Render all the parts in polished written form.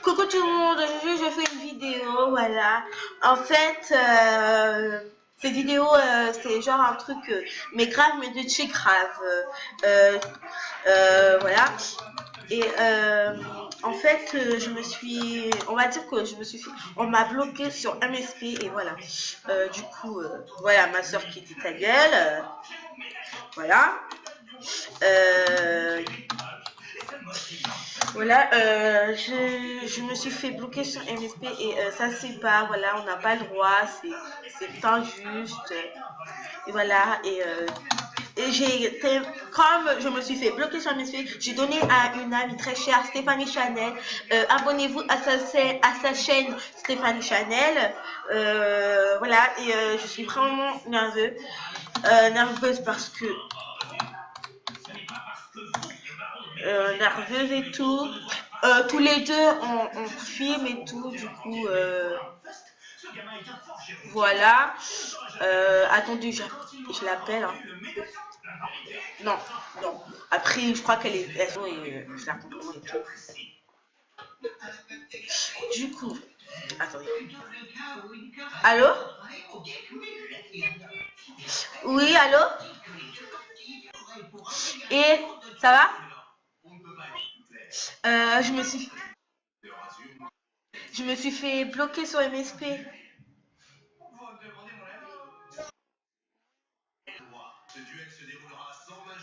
Coucou tout le monde, aujourd'hui je fais une vidéo, voilà. En fait, cette vidéo c'est genre un truc, mais grave, mais de chez grave. Voilà. Et en fait, on va dire que on m'a bloqué sur MSP et voilà. Du coup, voilà, ma soeur qui dit ta gueule, voilà. Voilà, je me suis fait bloquer sur MSP et ça c'est pas, voilà, on n'a pas le droit, c'est injuste. Et voilà, et comme je me suis fait bloquer sur MSP, j'ai donné à une amie très chère, Stéphanie Chanel. Abonnez-vous à sa chaîne Stéphanie Chanel. Voilà, et je suis vraiment nerveuse parce que nerveuse et tout. Tous les deux on filme et tout, du coup voilà. Attendez, je l'appelle, hein. Non, non, après je crois qu'elle est et je la comprends et tout. Du coup, attendez, allô, oui, allô, et ça va, je me suis fait bloquer sur MSP.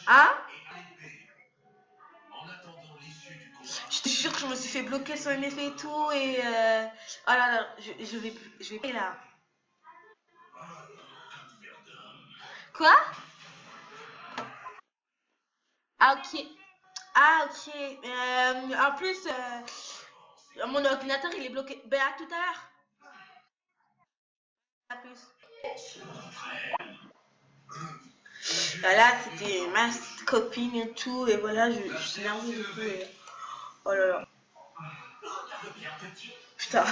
Hein? Je te jure que je me suis fait bloquer sur MSP et tout et oh là là, je vais là. Quoi? Ah ok. Ah ok. En plus, mon ordinateur il est bloqué. Ben à tout à l'heure. À plus. Voilà, c'était ma copine et tout et voilà, je suis nerveuse et tout. Oh là là. Putain.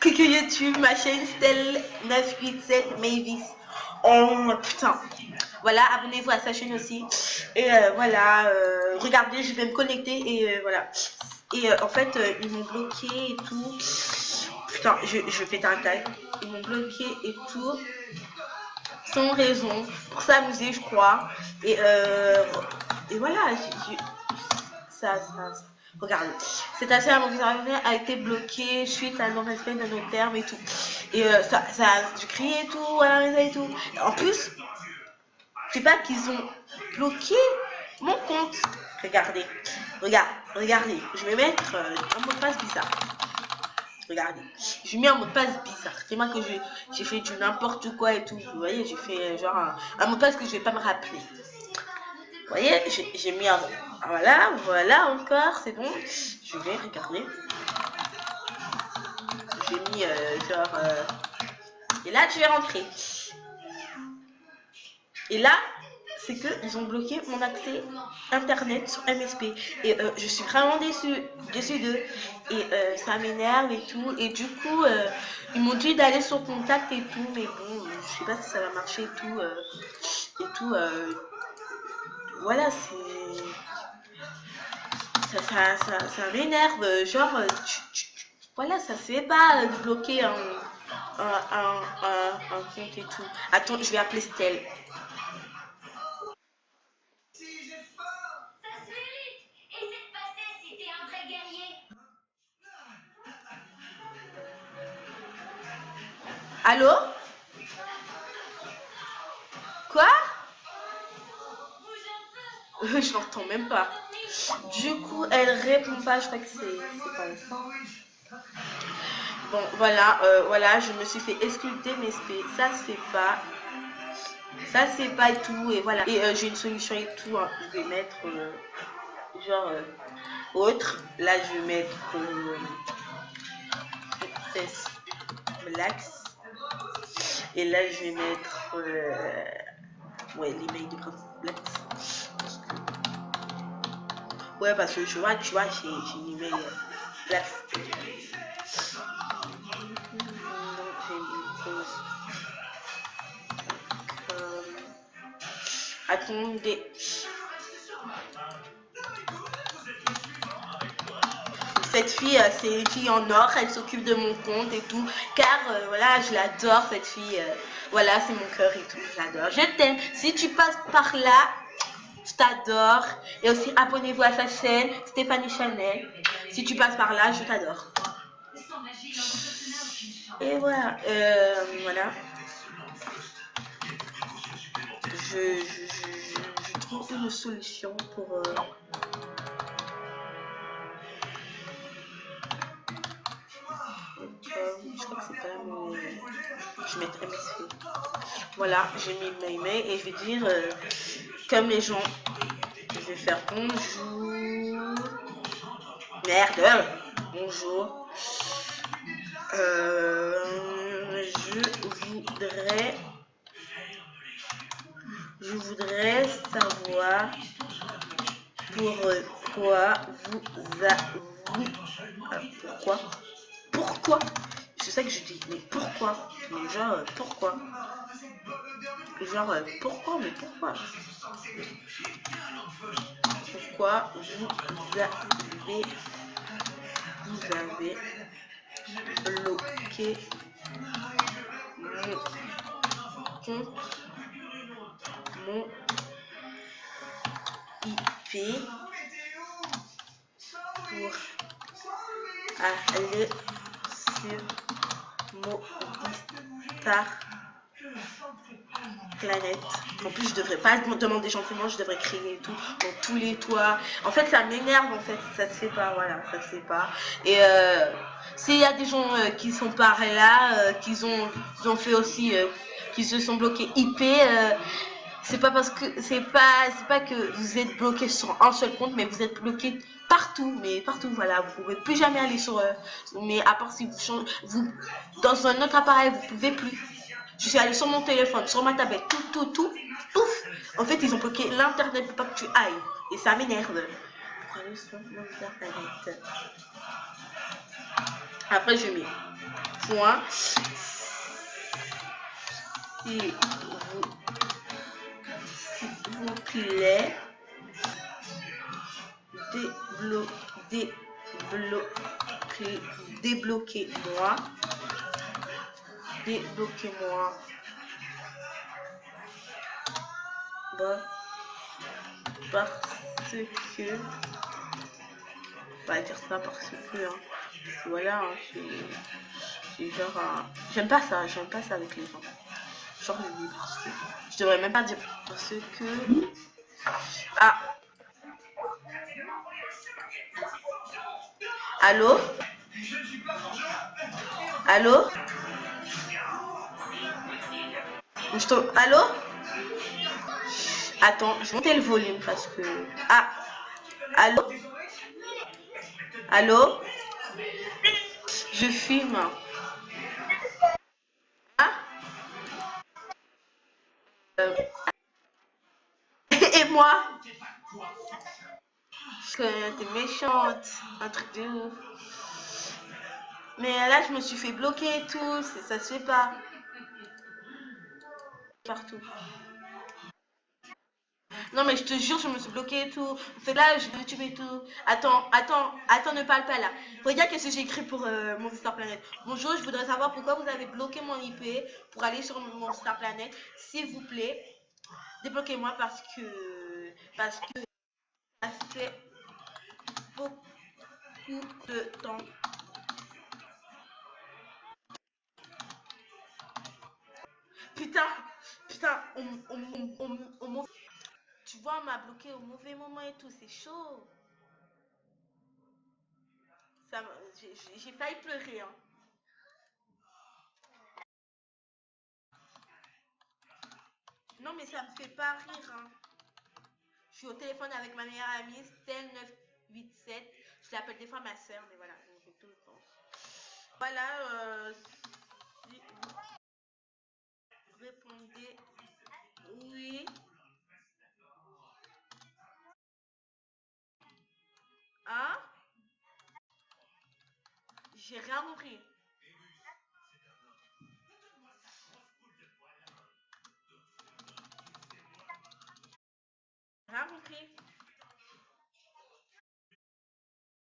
Coucou YouTube, ma chaîne Stell 987 Mavis. Oh putain. Voilà, abonnez-vous à sa chaîne aussi. Et voilà, regardez, je vais me connecter et voilà. Et en fait, ils m'ont bloqué et tout. Putain, je pète un câble. Ils m'ont bloqué et tout. Sans raison. Pour s'amuser, je crois. Et voilà, ça. Regardez, cette affaire a été bloquée suite à non-respect de nos termes et tout. Et je criais et tout à la maison et tout. En plus, je sais pas qu'ils ont bloqué mon compte. Regardez, regardez. Je vais mettre un mot de passe bizarre. Regardez, j'ai mis un mot de passe bizarre. C'est moi que j'ai fait du n'importe quoi et tout. Vous voyez, j'ai fait genre un mot de passe que je vais pas me rappeler. Vous voyez, j'ai mis un... Voilà encore, c'est bon. Je vais regarder. J'ai mis genre... Et là, je vais rentrer. Et là, c'est qu'ils ont bloqué mon accès internet sur MSP. Et je suis vraiment déçue d'eux. Et ça m'énerve et tout. Et du coup, ils m'ont dit d'aller sur contact et tout. Mais bon, je sais pas si ça va marcher et tout. Voilà, ça m'énerve. Genre, voilà, ça se fait pas de bloquer un compte et tout. Attends, je vais appeler Stell. Allô? Quoi? Je l'entends même pas. Du coup, elle répond pas. Je crois que c'est pas ça. Bon, voilà, voilà, je me suis fait exculper, mais ça se fait pas. Ça se fait pas et tout. Et voilà. Et j'ai une solution et tout. Hein. Je vais mettre genre autre. Là, je vais mettre Princess Relax. Et là, je vais mettre ouais, l'email de Princess Relax. Ouais, parce que tu vois, j'ai une email Relax. Attendez. Cette fille, c'est une fille en or, elle s'occupe de mon compte et tout. Car voilà, je l'adore, cette fille. Voilà, c'est mon cœur et tout, je l'adore. Je t'aime. Si tu passes par là, je t'adore. Et aussi, abonnez-vous à sa chaîne, Stéphanie Chanel. Si tu passes par là, je t'adore. Et voilà, voilà. Je trouve une solution pour... je crois que c'est pas là, mais je mettrai mes cheveux. Voilà, j'ai mis mes emails et je vais dire, comme les gens, je vais faire bonjour. Merde, bonjour. Je voudrais savoir pourquoi vous avez... pourquoi c'est ça que je dis, mais pourquoi, genre pourquoi, genre pourquoi, mais pourquoi vous avez bloqué mon IP pour aller sur Movistar Planète. En plus, je devrais pas me demander gentiment, je devrais crier et tout, dans tous les toits. En fait, ça m'énerve, en fait, ça se fait pas, voilà, ça se fait pas. Et s'il y a des gens qui sont par là, ils ont fait aussi, qui se sont bloqués IP, c'est pas parce que c'est pas que vous êtes bloqué sur un seul compte, mais vous êtes bloqué partout, mais partout, voilà, vous pouvez plus jamais aller sur mais à part si vous changez, vous dans un autre appareil, vous pouvez plus. Je suis allée sur mon téléphone, sur ma tablette, tout. En fait, ils ont bloqué l'internet pour pas que tu ailles, et ça m'énerve. Pour aller sur mon internet. Après, je mets point. S'il vous plaît, débloquez-moi. Bon, parce que... On va dire ça parce que... Hein, voilà, hein, c'est genre... j'aime pas ça avec les gens. Genre, je devrais même pas dire parce que... Ah, allô? Allô? Allô? Attends, je vais monter le volume parce que... Ah, allô? Allô? Je filme. Ah? Euh, et moi? Que t'es méchante. Un truc de ouf. Mais là, je me suis fait bloquer et tout. Ça se fait pas. Partout. Non, mais je te jure, je me suis bloquée et tout. Fait là, je vais YouTube et tout. Attends, ne parle pas là. Regarde qu'est-ce que j'ai écrit pour mon Star Planet. Bonjour, je voudrais savoir pourquoi vous avez bloqué mon IP pour aller sur mon Star Planet. S'il vous plaît, débloquez-moi parce que ça fait beaucoup de temps. Putain, tu vois, on m'a bloqué au mauvais moment et tout, c'est chaud. J'ai failli pleurer, hein. Non, mais ça me fait pas rire, hein. Je suis au téléphone avec ma meilleure amie, Stel 987. Je l'appelle des fois ma soeur, mais voilà, je fais tout le temps. Voilà, si vous répondez oui. Hein? J'ai rien compris. Rien compris.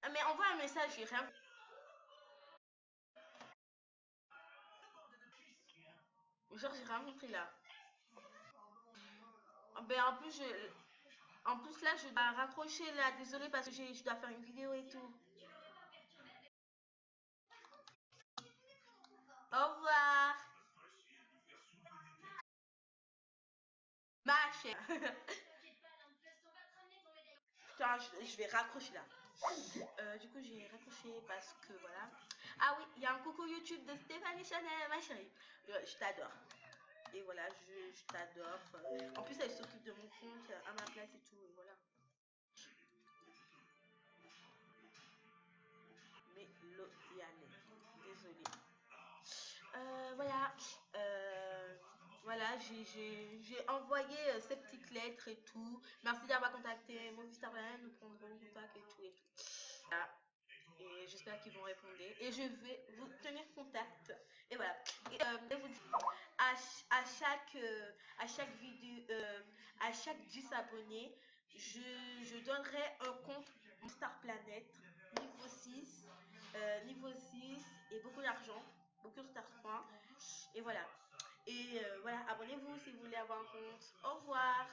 Ah, mais envoie un message, j'ai rien. Genre, j'ai rien compris là. Ben, en plus là, je dois raccrocher là. Désolée parce que je dois faire une vidéo et tout. Au revoir. Ma chère. Putain, je vais raccrocher là. Du coup, j'ai raccroché parce que voilà. Ah oui, il y a un coucou YouTube de Stéphanie Chanel, ma chérie. Je t'adore. Et voilà, je t'adore. En plus, elle s'occupe de mon compte à ma place et tout. Et voilà. Mélodiane. Désolée. Voilà. Voilà, j'ai envoyé ces petites lettres et tout. Merci d'avoir contacté mon Instagram. Nous prendrons contact et tout et tout. Voilà. Et j'espère qu'ils vont répondre. Et je vais vous tenir contact. Et voilà. Et, je vous dis, à chaque vidéo, à chaque 10 abonnés, je donnerai un compte Star Planet niveau 6 et beaucoup d'argent, beaucoup de Star Points. Et voilà. Et voilà, abonnez-vous si vous voulez avoir un compte. Au revoir.